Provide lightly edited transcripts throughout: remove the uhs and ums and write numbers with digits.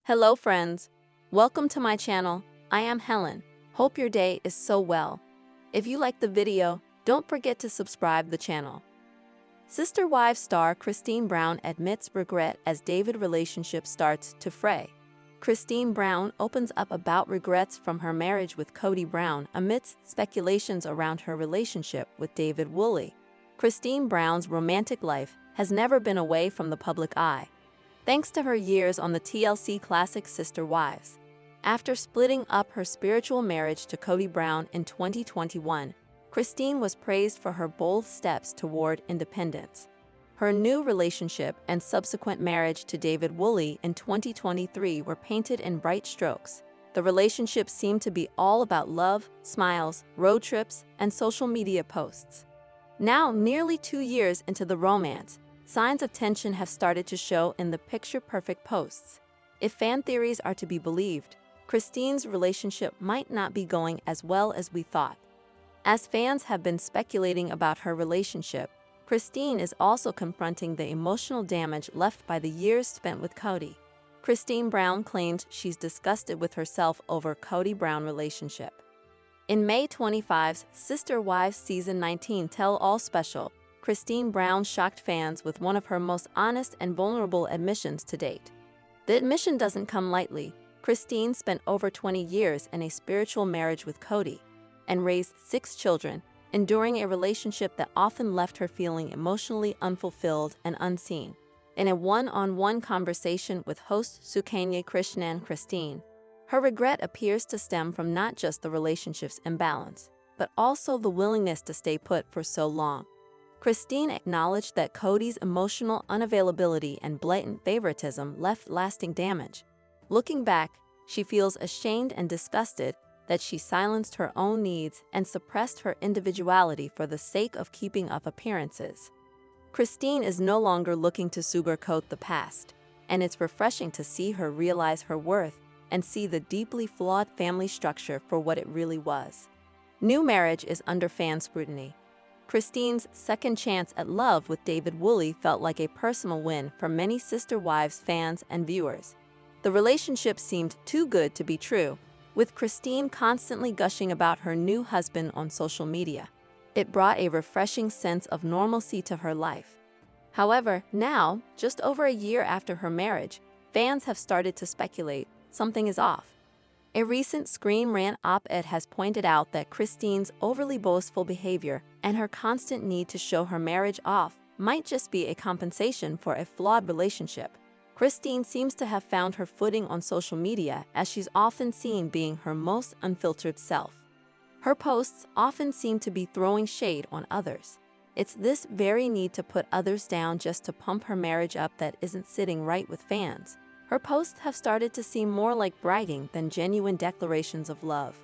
Hello friends, welcome to my channel. I am Helen. Hope your day is so well. If you like the video, don't forget to subscribe the channel. Sister Wives star Christine Brown admits regret as David relationship starts to fray. Christine Brown opens up about regrets from her marriage with Kody Brown amidst speculations around her relationship with David Woolley. Christine Brown's romantic life has never been away from the public eye, thanks to her years on the TLC classic Sister Wives. After splitting up her spiritual marriage to Kody Brown in 2021, Christine was praised for her bold steps toward independence. Her new relationship and subsequent marriage to David Woolley in 2023 were painted in bright strokes. The relationship seemed to be all about love, smiles, road trips, and social media posts. Now, nearly 2 years into the romance, signs of tension have started to show in the picture-perfect posts. If fan theories are to be believed, Christine's relationship might not be going as well as we thought. As fans have been speculating about her relationship, Christine is also confronting the emotional damage left by the years spent with Kody. Christine Brown claims she's disgusted with herself over Kody Brown relationship. In May 25's Sister Wives Season 19 Tell-All Special, Christine Brown shocked fans with one of her most honest and vulnerable admissions to date. The admission doesn't come lightly. Christine spent over 20 years in a spiritual marriage with Kody and raised 6 children, enduring a relationship that often left her feeling emotionally unfulfilled and unseen. In a one-on-one conversation with host Sukanya Krishnan, Christine, her regret appears to stem from not just the relationship's imbalance, but also the willingness to stay put for so long. Christine acknowledged that Kody's emotional unavailability and blatant favoritism left lasting damage. Looking back, she feels ashamed and disgusted that she silenced her own needs and suppressed her individuality for the sake of keeping up appearances. Christine is no longer looking to sugarcoat the past, and it's refreshing to see her realize her worth and see the deeply flawed family structure for what it really was. New marriage is under fan scrutiny. Christine's second chance at love with David Woolley felt like a personal win for many Sister Wives fans and viewers. The relationship seemed too good to be true, with Christine constantly gushing about her new husband on social media. It brought a refreshing sense of normalcy to her life. However, now, just over a year after her marriage, fans have started to speculate something is off. A recent Scream Rant op-ed has pointed out that Christine's overly boastful behavior and her constant need to show her marriage off might just be a compensation for a flawed relationship. Christine seems to have found her footing on social media, as she's often seen being her most unfiltered self. Her posts often seem to be throwing shade on others. It's this very need to put others down just to pump her marriage up that isn't sitting right with fans. Her posts have started to seem more like bragging than genuine declarations of love.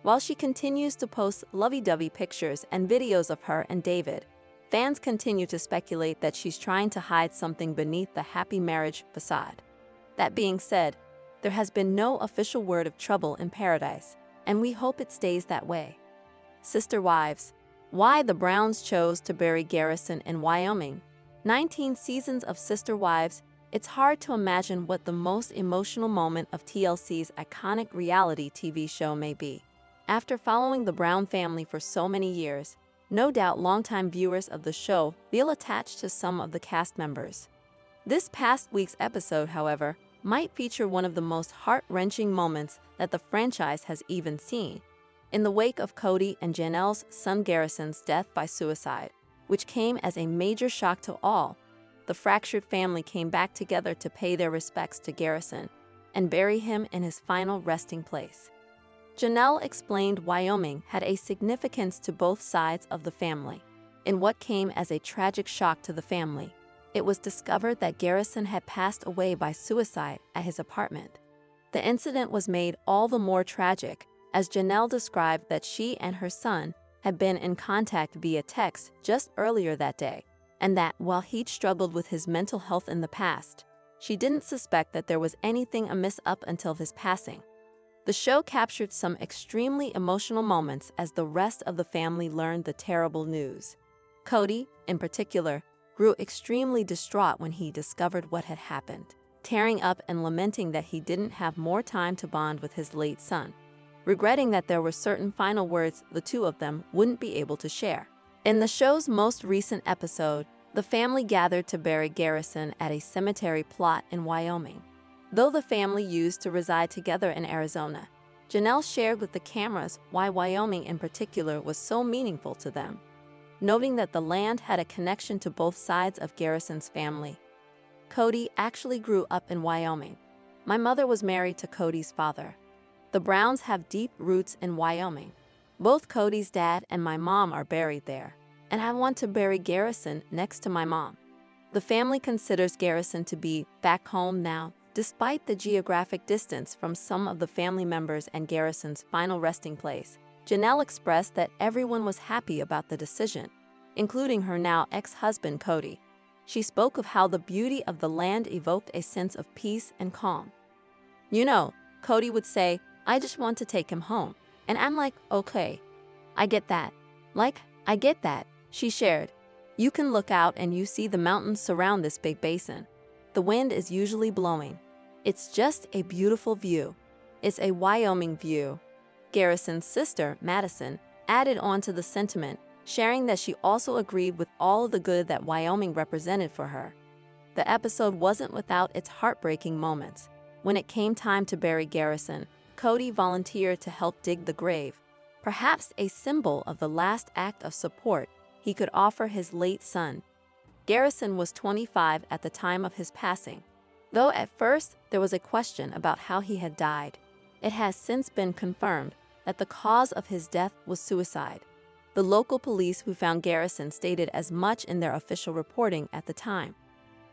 While she continues to post lovey-dovey pictures and videos of her and David, fans continue to speculate that she's trying to hide something beneath the happy marriage facade. That being said, there has been no official word of trouble in paradise, and we hope it stays that way. Sister Wives: why the Browns chose to bury Garrison in Wyoming. 19 seasons of Sister Wives. It's hard to imagine what the most emotional moment of TLC's iconic reality TV show may be. After following the Brown family for so many years, no doubt longtime viewers of the show feel attached to some of the cast members. This past week's episode, however, might feature one of the most heart-wrenching moments that the franchise has even seen. In the wake of Kody and Janelle's son Garrison's death by suicide, which came as a major shock to all, the fractured family came back together to pay their respects to Garrison and bury him in his final resting place. Janelle explained Wyoming had a significance to both sides of the family. In what came as a tragic shock to the family, it was discovered that Garrison had passed away by suicide at his apartment. The incident was made all the more tragic, as Janelle described that she and her son had been in contact via text just earlier that day, and that while he'd struggled with his mental health in the past, she didn't suspect that there was anything amiss up until his passing. The show captured some extremely emotional moments as the rest of the family learned the terrible news. Kody, in particular, grew extremely distraught when he discovered what had happened. tearing up and lamenting that he didn't have more time to bond with his late son, regretting that there were certain final words the two of them wouldn't be able to share. In the show's most recent episode, the family gathered to bury Garrison at a cemetery plot in Wyoming. Though the family used to reside together in Arizona, Janelle shared with the cameras why Wyoming in particular was so meaningful to them, noting that the land had a connection to both sides of Garrison's family. Cody actually grew up in Wyoming. My mother was married to Cody's father. The Browns have deep roots in Wyoming. Both Cody's dad and my mom are buried there, and I want to bury Garrison next to my mom. The family considers Garrison to be back home now, despite the geographic distance from some of the family members and Garrison's final resting place. Janelle expressed that everyone was happy about the decision, including her now ex-husband Cody. She spoke of how the beauty of the land evoked a sense of peace and calm. "You know," Cody would say, "I just want to take him home." And I'm like, "Okay, I get that. I get that," she shared. "You can look out and you see the mountains surround this big basin. The wind is usually blowing. It's just a beautiful view. It's a Wyoming view." Garrison's sister, Madison, added on to the sentiment, sharing that she also agreed with all of the good that Wyoming represented for her. The episode wasn't without its heartbreaking moments. When it came time to bury Garrison, Cody volunteered to help dig the grave, perhaps a symbol of the last act of support he could offer his late son. Garrison was 25 at the time of his passing. Though at first there was a question about how he had died, it has since been confirmed that the cause of his death was suicide. The local police who found Garrison stated as much in their official reporting at the time.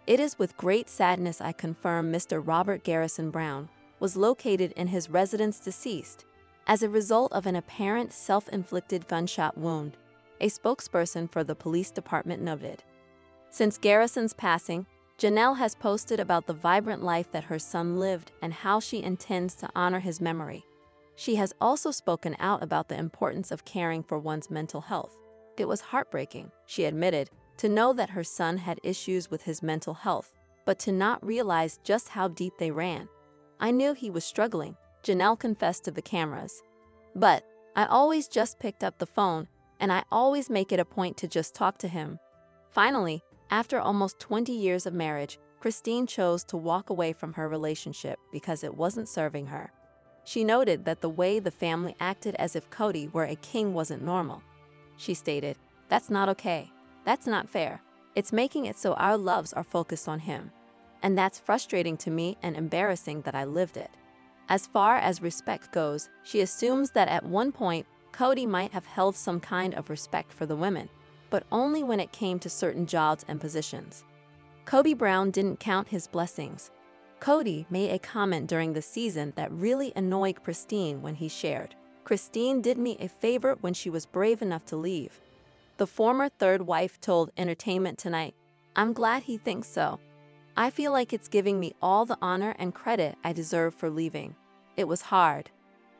"It is with great sadness I confirm Mr. Robert Garrison Brown was located in his residence deceased as a result of an apparent self-inflicted gunshot wound," a spokesperson for the police department noted. Since Garrison's passing, Janelle has posted about the vibrant life that her son lived and how she intends to honor his memory. She has also spoken out about the importance of caring for one's mental health. "It was heartbreaking," she admitted, "to know that her son had issues with his mental health, but to not realize just how deep they ran. I knew he was struggling," Janelle confessed to the cameras. "But I always just picked up the phone, and I always make it a point to just talk to him." Finally, after almost 20 years of marriage, Christine chose to walk away from her relationship because it wasn't serving her. She noted that the way the family acted as if Cody were a king wasn't normal. She stated, "That's not okay. That's not fair. It's making it so our loves are focused on him. And that's frustrating to me and embarrassing that I lived it." As far as respect goes, she assumes that at one point, Cody might have held some kind of respect for the women, but only when it came to certain jobs and positions. Cody Brown didn't count his blessings. Cody made a comment during the season that really annoyed Christine when he shared, "Christine did me a favor when she was brave enough to leave." The former third wife told Entertainment Tonight, "I'm glad he thinks so. I feel like it's giving me all the honor and credit I deserve for leaving. It was hard.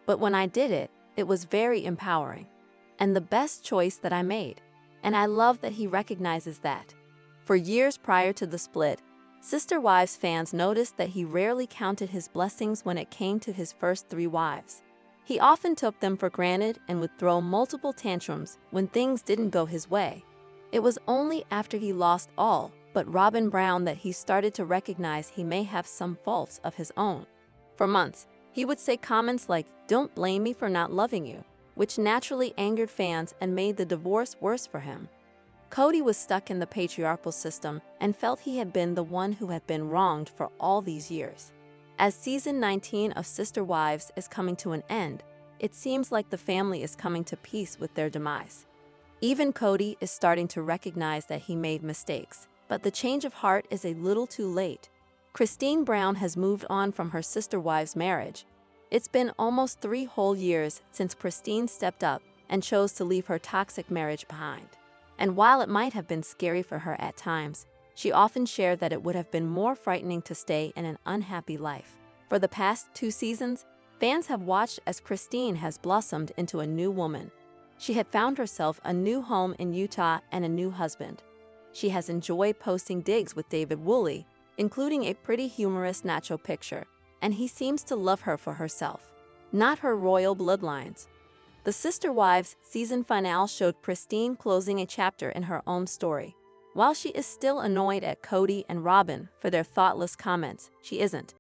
But when I did it, it was very empowering. And the best choice that I made. And I love that he recognizes that." For years prior to the split, Sister Wives fans noticed that he rarely counted his blessings when it came to his first 3 wives. He often took them for granted and would throw multiple tantrums when things didn't go his way. It was only after he lost all but Robin Brown that he started to recognize he may have some faults of his own. For months, he would say comments like, "Don't blame me for not loving you," which naturally angered fans and made the divorce worse for him. Cody was stuck in the patriarchal system and felt he had been the one who had been wronged for all these years. As season 19 of Sister Wives is coming to an end, it seems like the family is coming to peace with their demise. Even Cody is starting to recognize that he made mistakes, but the change of heart is a little too late. Christine Brown has moved on from her Sister Wives marriage. It's been almost 3 whole years since Christine stepped up and chose to leave her toxic marriage behind. And while it might have been scary for her at times, she often shared that it would have been more frightening to stay in an unhappy life. For the past 2 seasons, fans have watched as Christine has blossomed into a new woman. She had found herself a new home in Utah and a new husband. She has enjoyed posting digs with David Woolley, including a pretty humorous natural picture, and he seems to love her for herself, not her royal bloodlines. The Sister Wives season finale showed Christine closing a chapter in her own story. While she is still annoyed at Cody and Robin for their thoughtless comments, she isn't.